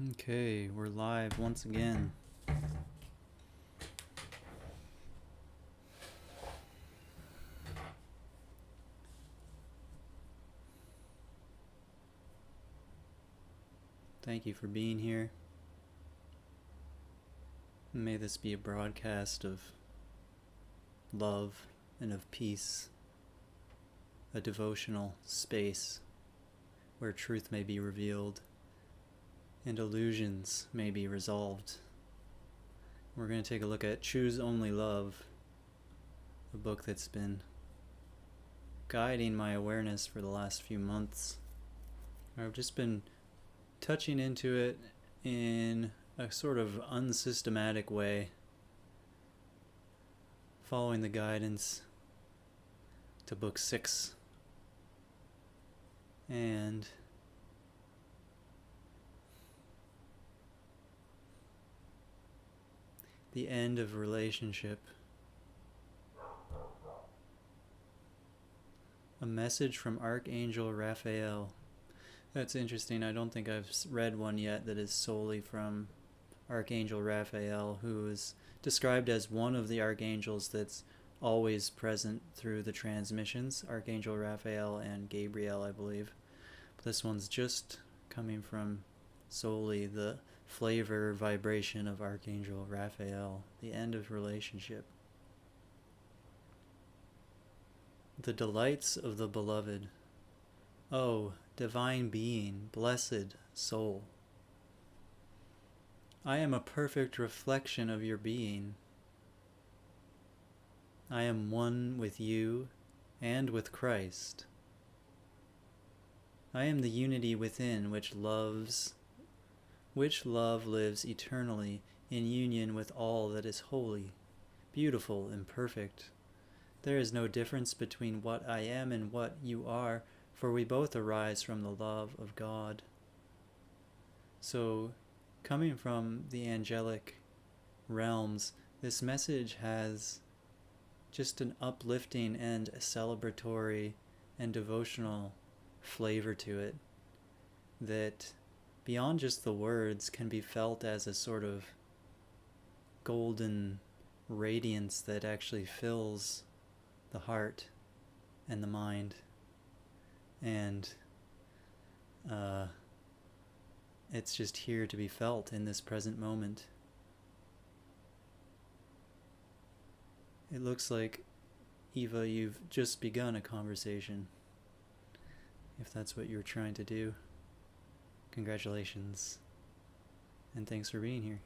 Okay, we're live once again. Thank you for being here. May this be a broadcast of love and of peace, a devotional space where truth may be revealed and illusions may be resolved. We're going to take a look at Choose Only Love, a book that's been guiding my awareness for the last few months. I've just been touching into it in a sort of unsystematic way, following the guidance to book 6. And the end of relationship. A message from Archangel Raphael. That's interesting. I don't think I've read one yet that is solely from Archangel Raphael, who is described as one of the archangels that's always present through the transmissions, Archangel Raphael and Gabriel, I believe. But this one's just coming from solely the flavor vibration of Archangel Raphael, the end of relationship. The delights of the beloved. Oh, divine being, blessed soul. I am a perfect reflection of your being. I am one with you and with Christ. I am the unity within which love lives eternally in union with all that is holy, beautiful, and perfect. There is no difference between what I am and what you are, for we both arise from the love of God. So, coming from the angelic realms, this message has just an uplifting and a celebratory and devotional flavor to it that, beyond just the words, can be felt as a sort of golden radiance that actually fills the heart and the mind. And it's just here to be felt in this present moment. It looks like, Eva, you've just begun a conversation. If that's what you're trying to do, congratulations. And thanks for being here.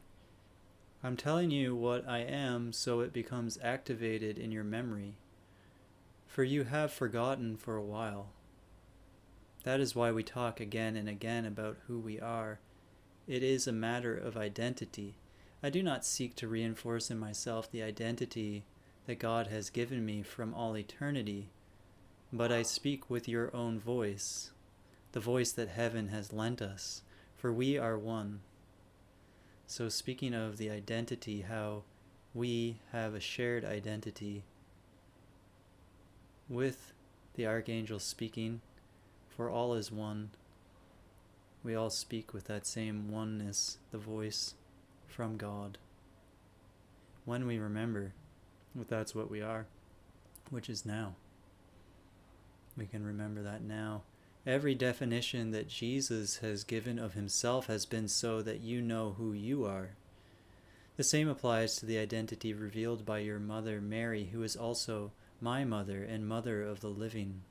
I'm telling you what I am so it becomes activated in your memory, for you have forgotten for a while. That is why we talk again and again about who we are. It is a matter of identity. I do not seek to reinforce in myself the identity that God has given me from all eternity, but I speak with your own voice, the voice that heaven has lent us, for we are one. So speaking of the identity, how we have a shared identity with the archangel speaking, for all is one. We all speak with that same oneness, the voice from God. When we remember that that's what we are, which is now. We can remember that now. Every definition that Jesus has given of himself has been so that you know who you are. The same applies to the identity revealed by your mother Mary, who is also my mother and mother of the living.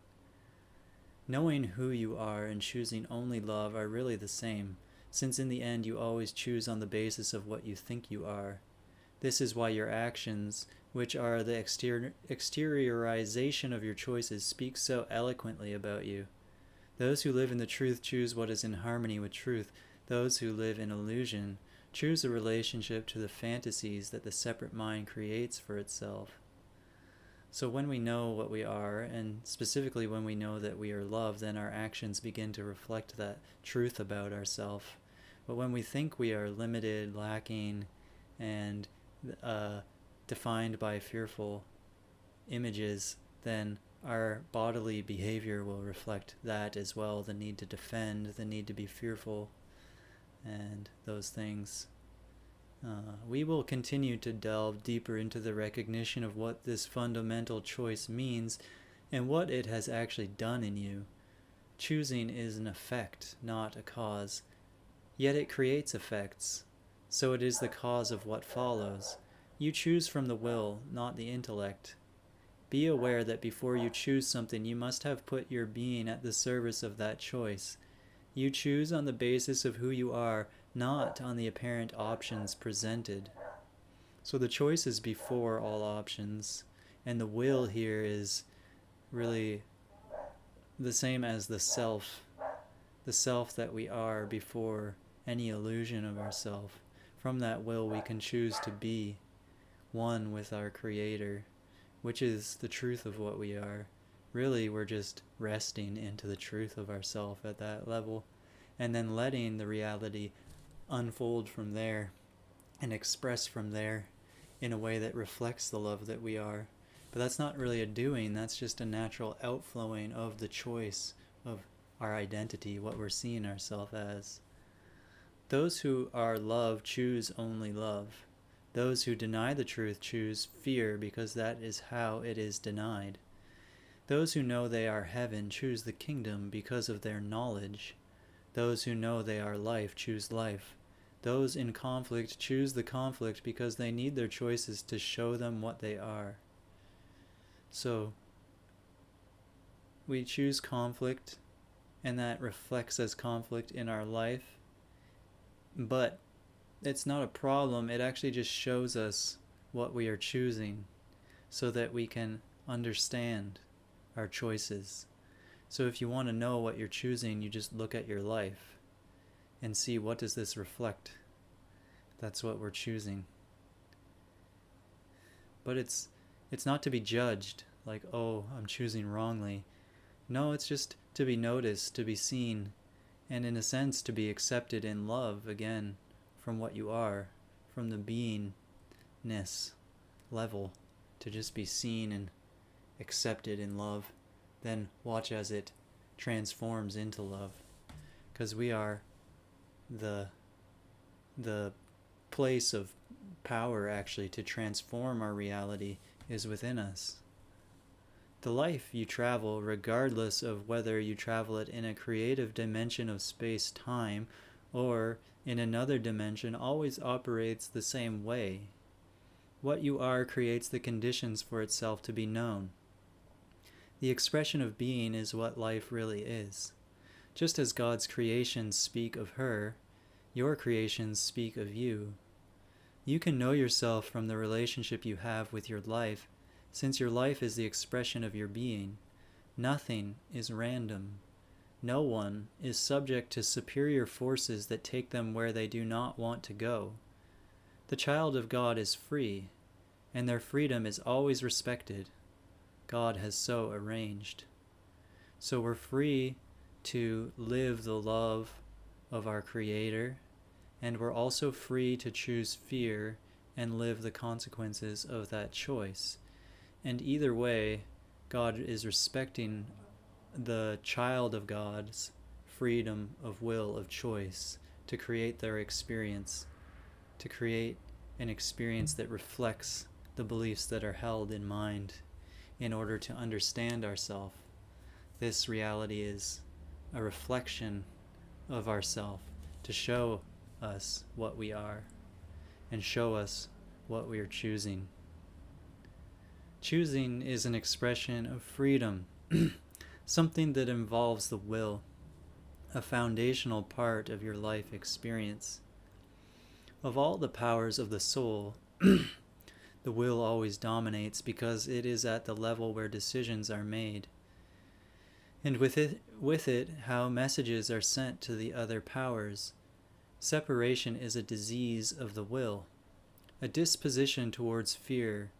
Knowing who you are and choosing only love are really the same, since in the end you always choose on the basis of what you think you are. This is why your actions, which are the exteriorization of your choices, speak so eloquently about you. Those who live in the truth choose what is in harmony with truth. Those who live in illusion choose a relationship to the fantasies that the separate mind creates for itself. So when we know what we are, and specifically when we know that we are loved, then our actions begin to reflect that truth about ourselves. But when we think we are limited, lacking, and defined by fearful images, then our bodily behavior will reflect that as well, the need to defend, the need to be fearful, and those things. We will continue to delve deeper into the recognition of what this fundamental choice means and what it has actually done in you. Choosing is an effect, not a cause. Yet it creates effects, so it is the cause of what follows. You choose from the will, not the intellect. Be aware that before you choose something, you must have put your being at the service of that choice. You choose on the basis of who you are, not on the apparent options presented. So the choice is before all options, and the will here is really the same as the self that we are before any illusion of ourself. From that will we can choose to be one with our Creator, which is the truth of what we are. Really, we're just resting into the truth of ourself at that level, and then letting the reality unfold from there and express from there in a way that reflects the love that we are. But that's not really a doing, that's just a natural outflowing of the choice of our identity, what we're seeing ourselves as. Those who are love choose only love. Those who deny the truth choose fear, because that is how it is denied. Those who know they are heaven choose the kingdom because of their knowledge. Those who know they are life choose life. Those in conflict choose the conflict because they need their choices to show them what they are. So, we choose conflict, and that reflects as conflict in our life. But it's not a problem, it actually just shows us what we are choosing so that we can understand our choices. So if you want to know what you're choosing, you just look at your life and see, what does this reflect? That's what we're choosing. But it's not to be judged, like, oh, I'm choosing wrongly. No, it's just to be noticed, to be seen, and in a sense to be accepted in love again from what you are, from the beingness level, to just be seen and accepted in love. Then watch as it transforms into love, because we are the place of power actually to transform our reality is within us. The life you travel, regardless of whether you travel it in a creative dimension of space-time or in another dimension, always operates the same way. What you are creates the conditions for itself to be known. The expression of being is what life really is. Just as God's creations speak of her, your creations speak of you. You can know yourself from the relationship you have with your life, since your life is the expression of your being. Nothing is random. No one is subject to superior forces that take them where they do not want to go. The child of God is free, and their freedom is always respected. God has so arranged. So we're free to live the love of our Creator, and we're also free to choose fear and live the consequences of that choice. And either way, God is respecting the child of God's freedom of will, of choice, to create their experience, to create an experience that reflects the beliefs that are held in mind in order to understand ourself. This reality is a reflection of ourself to show us what we are and show us what we are choosing. Choosing is an expression of freedom, something that involves the will, a foundational part of your life experience. Of all the powers of the soul, the will always dominates because it is at the level where decisions are made. And with it, how messages are sent to the other powers. Separation is a disease of the will, a disposition towards fear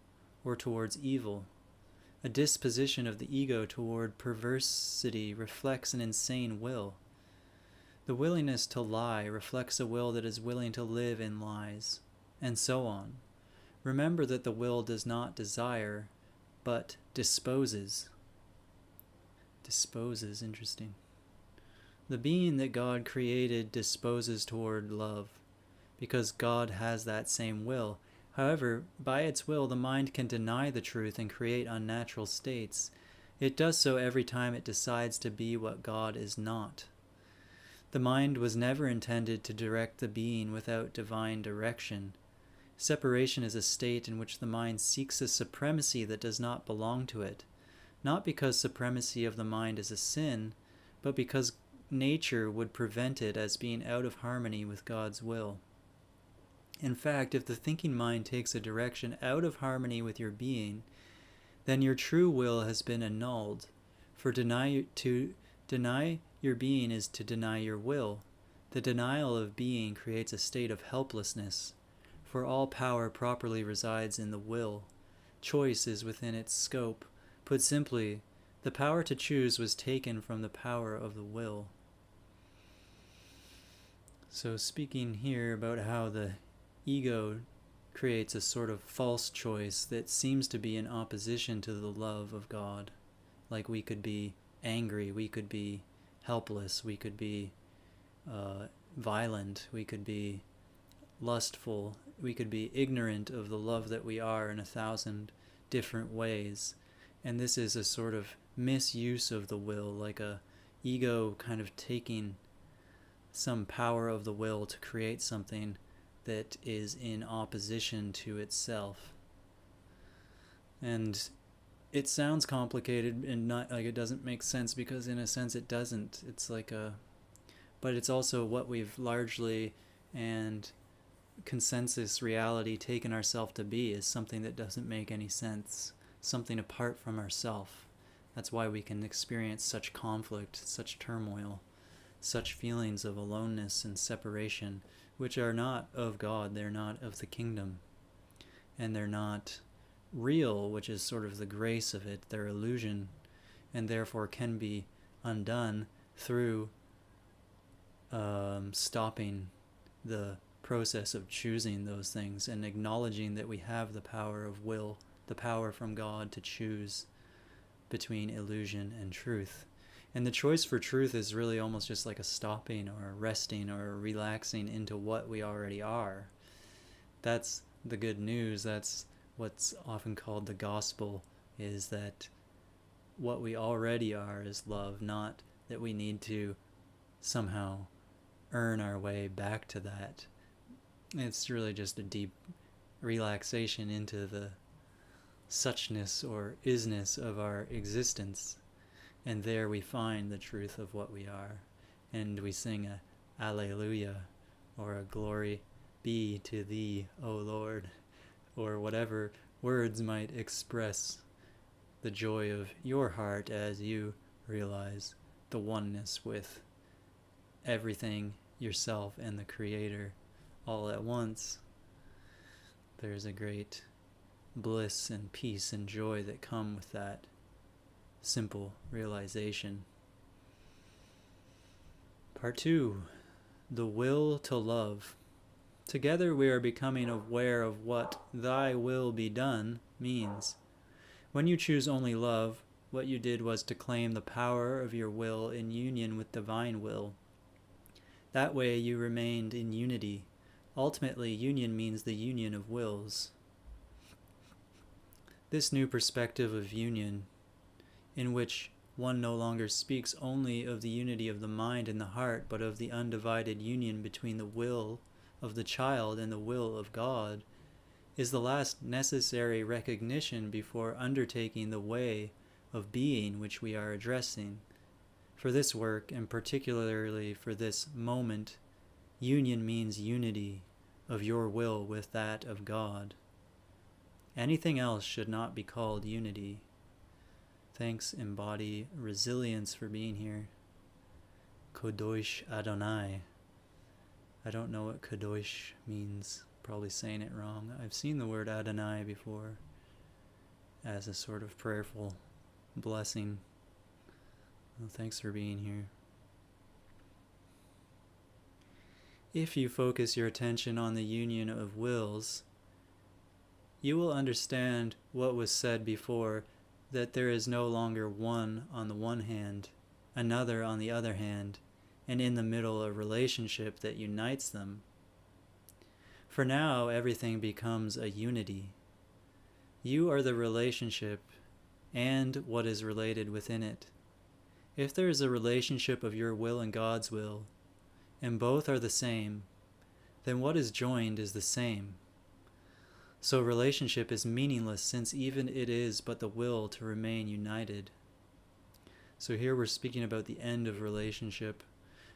or towards evil. A disposition of the ego toward perversity reflects an insane will. The willingness to lie reflects a will that is willing to live in lies, and so on. Remember that the will does not desire, but disposes. Disposes, interesting. The being that God created disposes toward love, because God has that same will. However, by its will, the mind can deny the truth and create unnatural states. It does so every time it decides to be what God is not. The mind was never intended to direct the being without divine direction. Separation is a state in which the mind seeks a supremacy that does not belong to it, not because supremacy of the mind is a sin, but because nature would prevent it as being out of harmony with God's will. In fact, if the thinking mind takes a direction out of harmony with your being, then your true will has been annulled. For to deny your being is to deny your will. The denial of being creates a state of helplessness, for all power properly resides in the will. Choice is within its scope. Put simply, the power to choose was taken from the power of the will. So speaking here about how the ego creates a sort of false choice that seems to be in opposition to the love of God. Like we could be angry, we could be helpless, we could be violent, we could be lustful, we could be ignorant of the love that we are in 1,000 different ways. And this is a sort of misuse of the will, like a ego kind of taking some power of the will to create something that is in opposition to itself. And it sounds complicated and not like it doesn't make sense, because in a sense it doesn't. It's like but it's also what we've largely and consensus reality taken ourselves to be, is something that doesn't make any sense, something apart from ourself. That's why we can experience such conflict, such turmoil, such feelings of aloneness and separation, which are not of God, they're not of the kingdom, and they're not real, which is sort of the grace of it. They're illusion, and therefore can be undone through stopping the process of choosing those things and acknowledging that we have the power of will, the power from God to choose between illusion and truth. And the choice for truth is really almost just like a stopping or a resting or a relaxing into what we already are. That's the good news. That's what's often called the gospel, is that what we already are is love, not that we need to somehow earn our way back to that. It's really just a deep relaxation into the suchness or isness of our existence. And there we find the truth of what we are. And we sing a Alleluia, or a glory be to thee, O Lord, or whatever words might express the joy of your heart as you realize the oneness with everything, yourself and the Creator, all at once. There's a great bliss and peace and joy that come with that simple realization. Part 2. The will to love. Together we are becoming aware of what thy will be done means. When you choose only love, what you did was to claim the power of your will in union with divine will. That way you remained in unity. Ultimately, union means the union of wills. This new perspective of union, in which one no longer speaks only of the unity of the mind and the heart, but of the undivided union between the will of the child and the will of God, is the last necessary recognition before undertaking the way of being which we are addressing. For this work, and particularly for this moment, union means unity of your will with that of God. Anything else should not be called unity. Thanks, Embody Resilience, for being here. Kadosh Adonai. I don't know what Kadosh means. Probably saying it wrong. I've seen the word Adonai before as a sort of prayerful blessing. Well, thanks for being here. If you focus your attention on the union of wills, you will understand what was said before, that there is no longer one on the one hand, another on the other hand, and in the middle a relationship that unites them. For now, everything becomes a unity. You are the relationship and what is related within it. If there is a relationship of your will and God's will, and both are the same, then what is joined is the same. So relationship is meaningless, since even it is but the will to remain united. So here we're speaking about the end of relationship,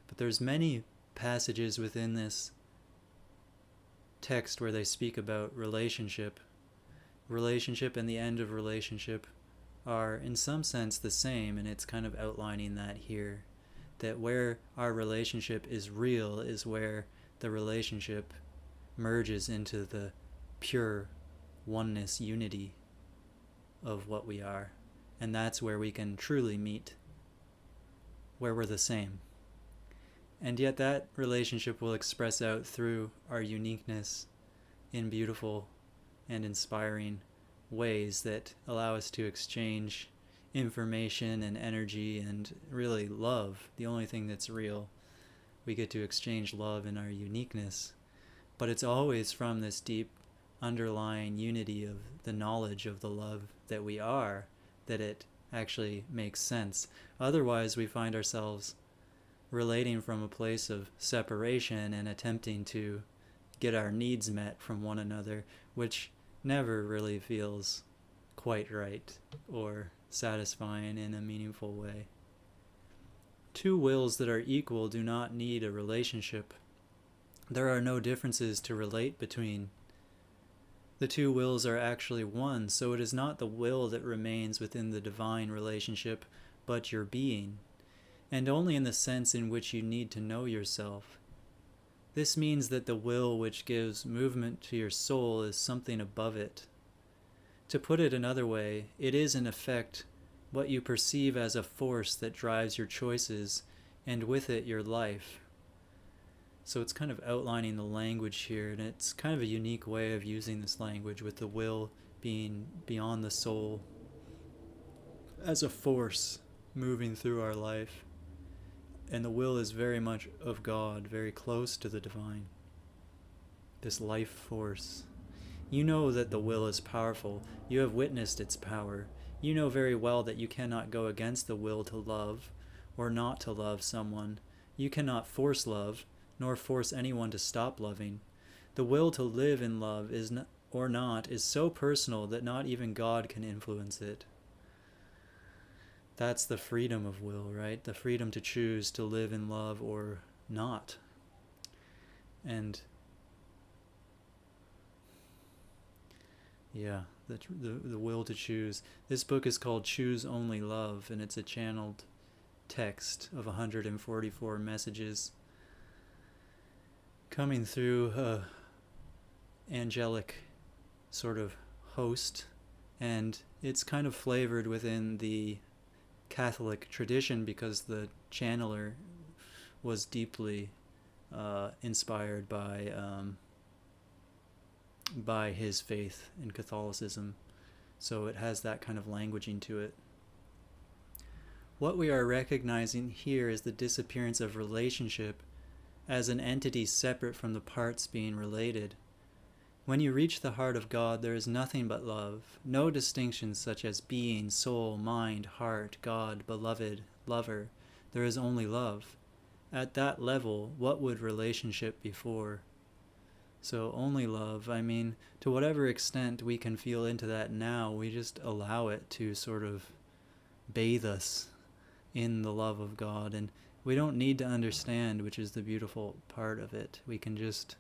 but there's many passages within this text where they speak about relationship. Relationship and the end of relationship are in some sense the same, and it's kind of outlining that here, that where our relationship is real is where the relationship merges into the pure oneness, unity of what we are. And that's where we can truly meet, where we're the same. And yet that relationship will express out through our uniqueness in beautiful and inspiring ways that allow us to exchange information and energy and really love, the only thing that's real. We get to exchange love in our uniqueness, but it's always from this deep underlying unity of the knowledge of the love that we are, that it actually makes sense. Otherwise, we find ourselves relating from a place of separation and attempting to get our needs met from one another, which never really feels quite right or satisfying in a meaningful way. Two wills that are equal do not need a relationship. There are no differences to relate between. The two wills are actually one, so it is not the will that remains within the divine relationship, but your being, and only in the sense in which you need to know yourself. This means that the will which gives movement to your soul is something above it. To put it another way, it is in effect what you perceive as a force that drives your choices, and with it your life. So it's kind of outlining the language here, and it's kind of a unique way of using this language, with the will being beyond the soul as a force moving through our life. And the will is very much of God, very close to the divine, this life force. You know that the will is powerful. You have witnessed its power. You know very well that you cannot go against the will to love or not to love someone. You cannot force love, nor force anyone to stop loving. The will to live in love or not is so personal that not even God can influence it. That's the freedom of will, right? The freedom to choose to live in love or not. And yeah, the will to choose. This book is called Choose Only Love, and it's a channeled text of 144 messages coming through a angelic sort of host, and it's kind of flavored within the Catholic tradition because the channeler was deeply inspired by his faith in Catholicism. So it has that kind of languaging to it. What we are recognizing here is the disappearance of relationship as an entity separate from the parts being related. When you reach the heart of God, there is nothing but love, no distinctions such as being, soul, mind, heart, God, beloved, lover. There is only love. At that level, what would relationship be for? So only love, I mean, to whatever extent we can feel into that now, we just allow it to sort of bathe us in the love of God. And we don't need to understand, which is the beautiful part of it. We can just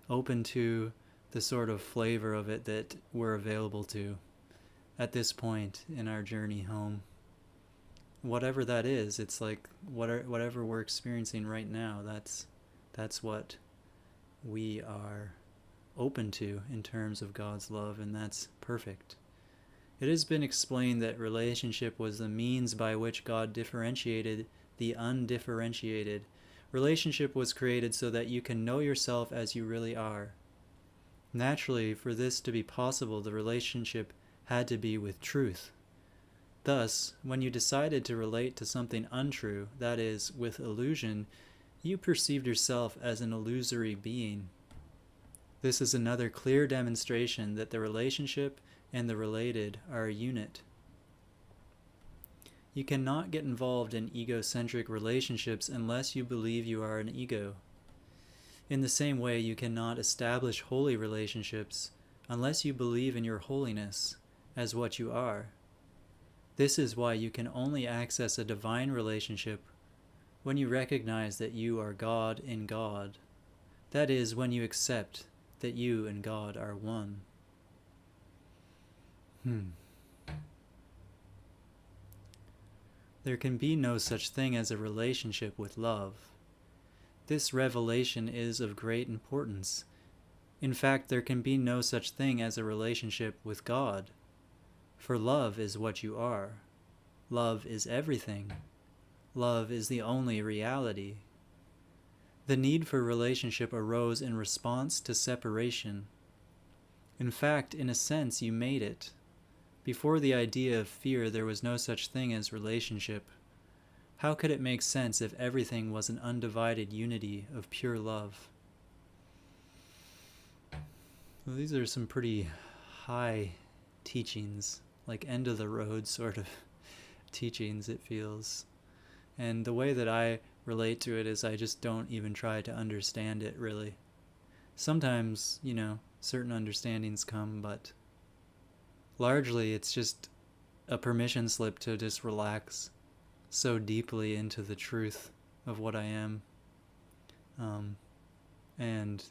open to the sort of flavor of it that we're available to at this point in our journey home. Whatever that is, it's like whatever we're experiencing right now, that's what we are open to in terms of God's love, and that's perfect. It has been explained that relationship was the means by which God differentiated the undifferentiated. Relationship was created so that you can know yourself as you really are. Naturally, for this to be possible, the relationship had to be with truth. Thus, when you decided to relate to something untrue, that is, with illusion, You perceived yourself as an illusory being. This is another clear demonstration that the relationship and the related are a unit. You cannot get involved in egocentric relationships unless you believe you are an ego. In the same way, you cannot establish holy relationships unless you believe in your holiness as what you are. This is why you can only access a divine relationship when you recognize that you are God in God. That is, when you accept that you and God are one. There can be no such thing as a relationship with love. This revelation is of great importance. In fact, there can be no such thing as a relationship with God, for love is what you are. Love is everything. Love is the only reality. The need for relationship arose in response to separation. In fact, in a sense, you made it. Before the idea of fear, there was no such thing as relationship. How could it make sense if everything was an undivided unity of pure love? Well, these are some pretty high teachings, like end of the road sort of teachings, it feels. And the way that I relate to it is I just don't even try to understand it, really. Sometimes, certain understandings come, but largely it's just a permission slip to just relax so deeply into the truth of what I am. And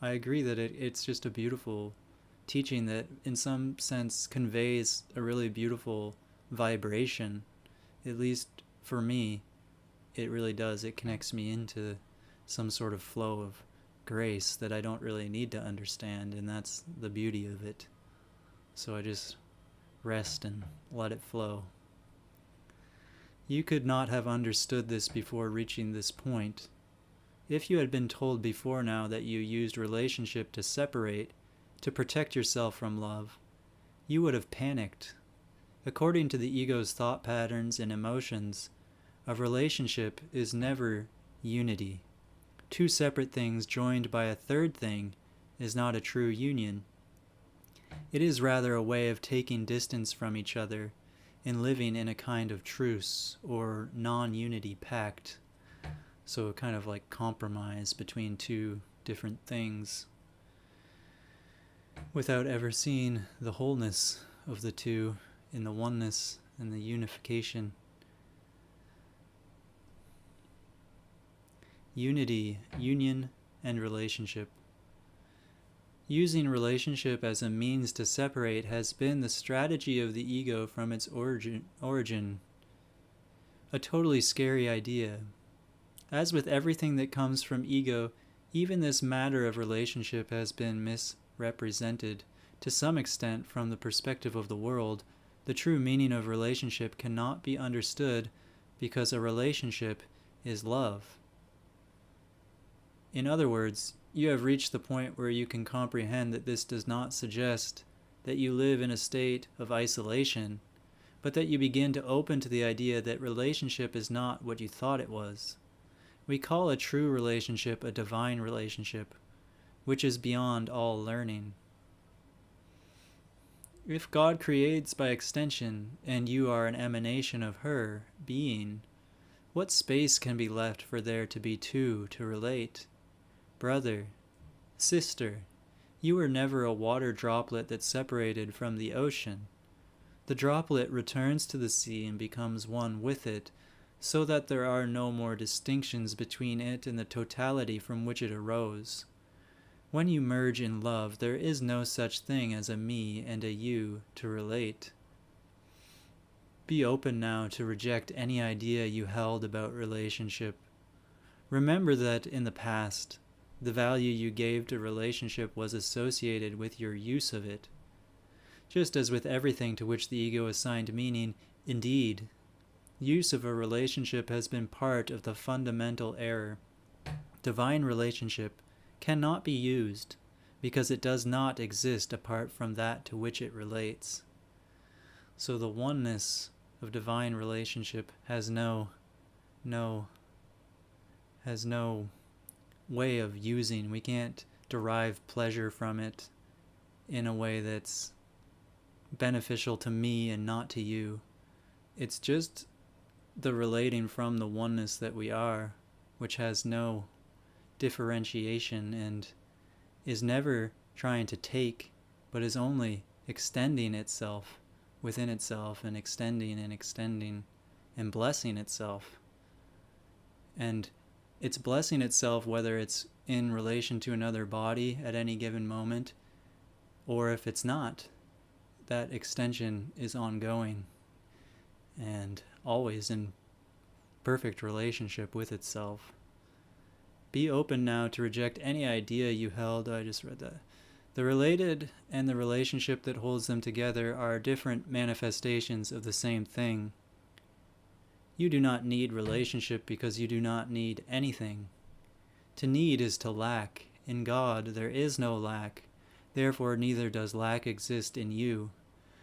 I agree that it's just a beautiful teaching that in some sense conveys a really beautiful vibration. At least for me, it really does. It connects me into some sort of flow of grace that I don't really need to understand, and that's the beauty of it. So I just rest and let it flow. You could not have understood this before reaching this point. If you had been told before now that you used relationship to separate, to protect yourself from love, you would have panicked. According to the ego's thought patterns and emotions, a relationship is never unity. Two separate things joined by a third thing is not a true union. It is rather a way of taking distance from each other and living in a kind of truce or non-unity pact. So a kind of like compromise between two different things without ever seeing the wholeness of the two in the oneness and the unification. Unity, union, and relationship. Using relationship as a means to separate has been the strategy of the ego from its origin. A totally scary idea. As with everything that comes from ego, even this matter of relationship has been misrepresented. To some extent, from the perspective of the world, the true meaning of relationship cannot be understood because a relationship is love. In other words, you have reached the point where you can comprehend that this does not suggest that you live in a state of isolation, but that you begin to open to the idea that relationship is not what you thought it was. We call a true relationship a divine relationship, which is beyond all learning. If God creates by extension, and you are an emanation of her being, what space can be left for there to be two to relate? Brother, sister, you were never a water droplet that separated from the ocean. The droplet returns to the sea and becomes one with it, so that there are no more distinctions between it and the totality from which it arose. When you merge in love, there is no such thing as a me and a you to relate. Be open now to reject any idea you held about relationship. Remember that in the past, the value you gave to relationship was associated with your use of it. Just as with everything to which the ego assigned meaning, indeed, use of a relationship has been part of the fundamental error. Divine relationship cannot be used because it does not exist apart from that to which it relates. So the oneness of divine relationship has no has no way of using. We can't derive pleasure from it in a way that's beneficial to me and not to you. It's just the relating from the oneness that we are, which has no differentiation and is never trying to take, but is only extending itself within itself and extending and blessing itself. And it's blessing itself whether it's in relation to another body at any given moment, or if it's not. That extension is ongoing and always in perfect relationship with itself. Be open now to reject any idea you held. I just read that. The related and the relationship that holds them together are different manifestations of the same thing. You do not need relationship because you do not need anything. To need is to lack. In God there is no lack. Therefore neither does lack exist in you.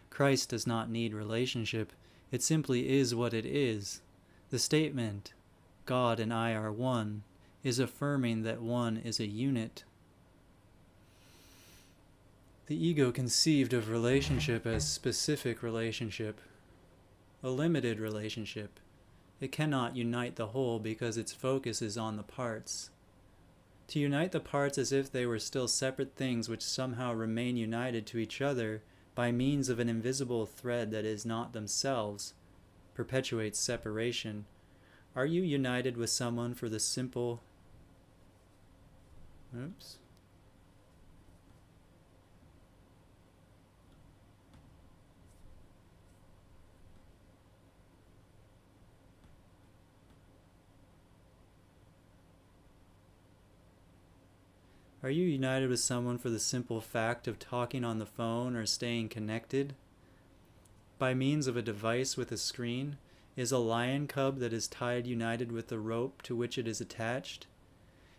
Christ does not need relationship. It simply is what it is. The statement, God and I are one, is affirming that one is a unit. The ego conceived of relationship as specific relationship, a limited relationship. It cannot unite the whole because its focus is on the parts. To unite the parts as if they were still separate things which somehow remain united to each other by means of an invisible thread that is not themselves, perpetuates separation. Are you united with someone for the simple... Are you united with someone for the simple fact of talking on the phone or staying connected? By means of a device with a screen, is a lion cub that is tied united with the rope to which it is attached?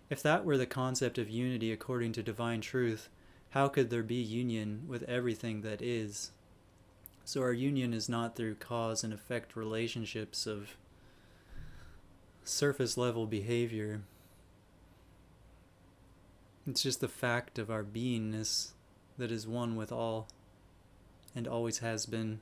If that were the concept of unity according to divine truth, how could there be union with everything that is? So our union is not through cause and effect relationships of surface level behavior. It's just the fact of our beingness that is one with all and always has been.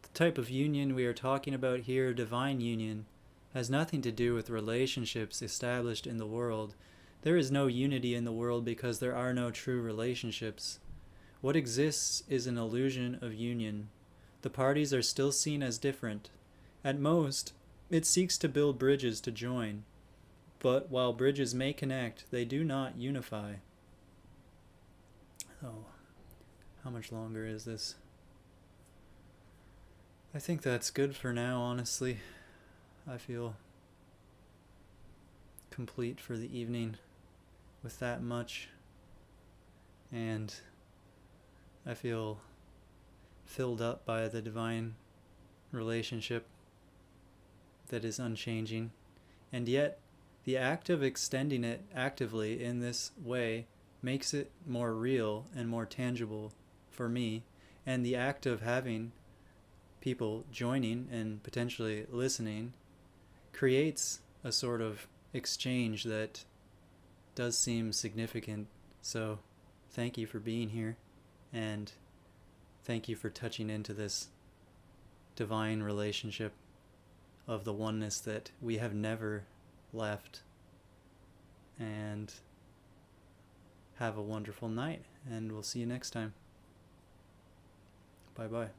The type of union we are talking about here, divine union, has nothing to do with relationships established in the world. There is no unity in the world because there are no true relationships. What exists is an illusion of union. The parties are still seen as different. At most, it seeks to build bridges to join. But while bridges may connect, they do not unify. Oh, how much longer is this? I think that's good for now, honestly. I feel complete for the evening with that much. And I feel filled up by the divine relationship that is unchanging. And yet, the act of extending it actively in this way makes it more real and more tangible for me. And the act of having people joining and potentially listening creates a sort of exchange that does seem significant. So thank you for being here, and thank you for touching into this divine relationship of the oneness that we have never left. And have a wonderful night, and we'll see you next time. Bye bye.